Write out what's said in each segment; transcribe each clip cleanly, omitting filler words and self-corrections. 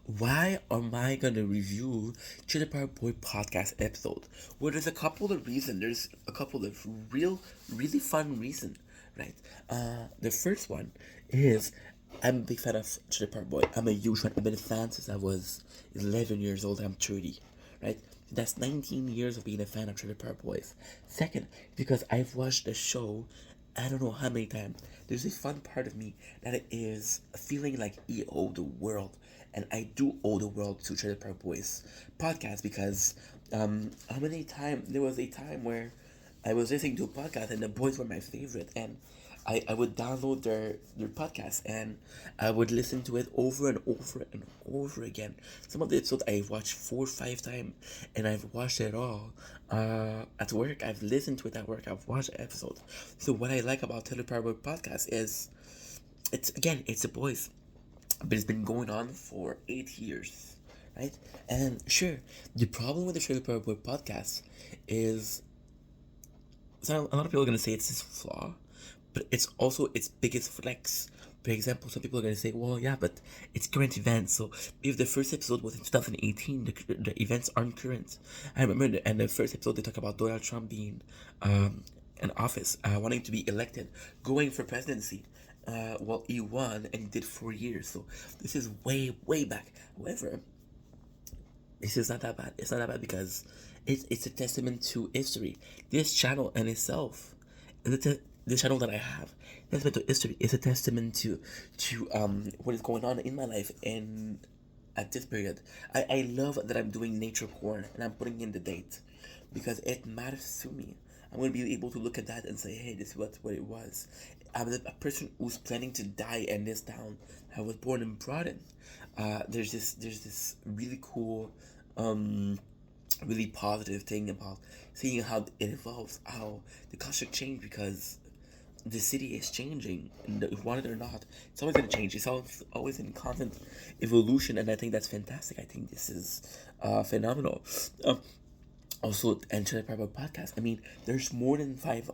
Why am I gonna review Chili Power Boy podcast episode? Well, there's a couple of reasons. There's a couple of really fun reason, right? The first one is I'm a big fan of Chili Power Boy. I'm a huge fan. I've been a fan since I was 11 years old. I'm 30, right? That's 19 years of being a fan of Chili Power Boys. Second, because I've watched the show I don't know how many times. There's this fun part of me that it is feeling like you owe the world, and I do owe the world to Trailer Park Boys podcast because how many times there was a time where I was listening to a podcast and the boys were my favorite, and I would download their podcast and I would listen to it over and over and over again. Some of the episodes I've watched 4 or 5 times and I've watched it all. At work, I've listened to it at work, I've watched the episode. So what I like about Taylor Power podcast is it's the boys. But it's been going on for 8 years. Right? And sure, the problem with the Taylor Power podcast is so a lot of people are gonna say it's his flaw, but it's also its biggest flex. For example, some people are gonna say, "Well, yeah, but it's current events." So if the first episode was in 2018, the events aren't current. I remember, and the first episode they talk about Donald Trump being in office, wanting to be elected, going for presidency. Well, he won and he did 4 years. So this is way back. However, this is not that bad. It's not that bad because it's a testament to history. This channel in itself, the channel that I have, testament to history is a testament to what is going on in my life and at this period. I love that I'm doing nature corn and I'm putting in the date because it matters to me. I'm gonna be able to look at that and say, hey, this is what it was. I'm a person who's planning to die in this town I was born and brought in. There's this really cool, um, really positive thing about seeing how it evolves, how the culture changed because the city is changing, and if you want it or not, it's always gonna change. It's always in constant evolution, and I think that's fantastic. I think this is phenomenal. Um, Also, enter the Power podcast. I mean, there's more than five.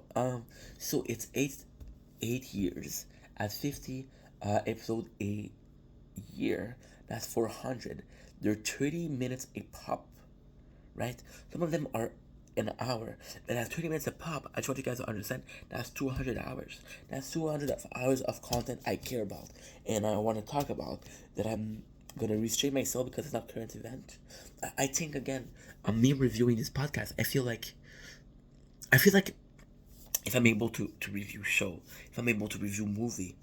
So it's eight years at 50 episode a year. That's 400. They're 30 minutes a pop, right? Some of them are an hour, but at 20 minutes a pop, I just want you guys to understand that's 200 hours. That's 200 hours of content I care about and I want to talk about that I'm gonna restrain myself because it's not current event. I think again, me reviewing this podcast, I feel like if I'm able to review show, if I'm able to review movie,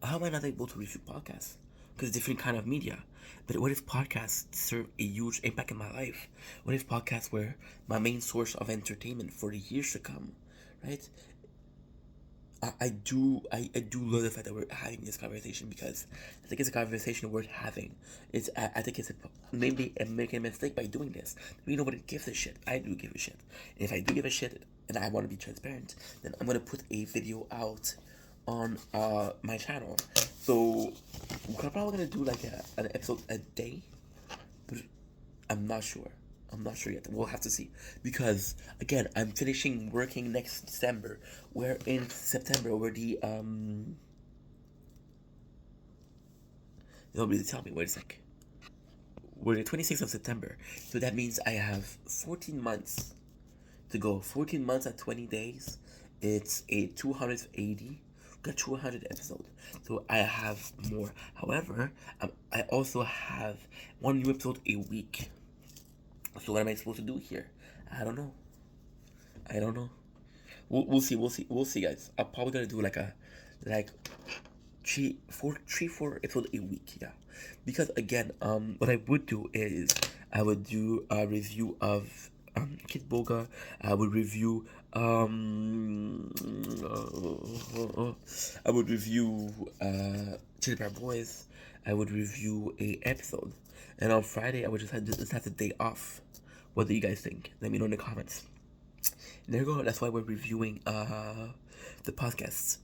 how am I not able to review podcasts? Because different kind of media. But what if podcasts serve a huge impact in my life? What if podcasts were my main source of entertainment for the years to come? Right? I do love the fact that we're having this conversation because I think it's a conversation worth having. I think it's maybe I'm making a mistake by doing this. Maybe nobody gives a shit. I do give a shit. And if I do give a shit and I want to be transparent, then I'm gonna put a video out on my channel. So we're probably gonna do like an episode a day, but I'm not sure. I'm not sure yet. We'll have to see. Because again, I'm finishing working next December. Where in September where they'll really tell me, wait a sec. We're the 26th of September. So that means I have 14 months to go. 14 months at 20 days. It's a 280. Got 200 episodes. So I have more. However, I also have one new episode a week. So what am I supposed to do here? I don't know. I don't know. We'll see. We'll see, guys. I'm probably gonna do like four episodes a week. Yeah, because again, what I would do is I would do a review of Kid Boga. I would review I would review Chili Peppers Boys. I would review a episode, and on Friday I would just have the day off. What do you guys think? Let me know in the comments. There you go. That's why we're reviewing the podcasts.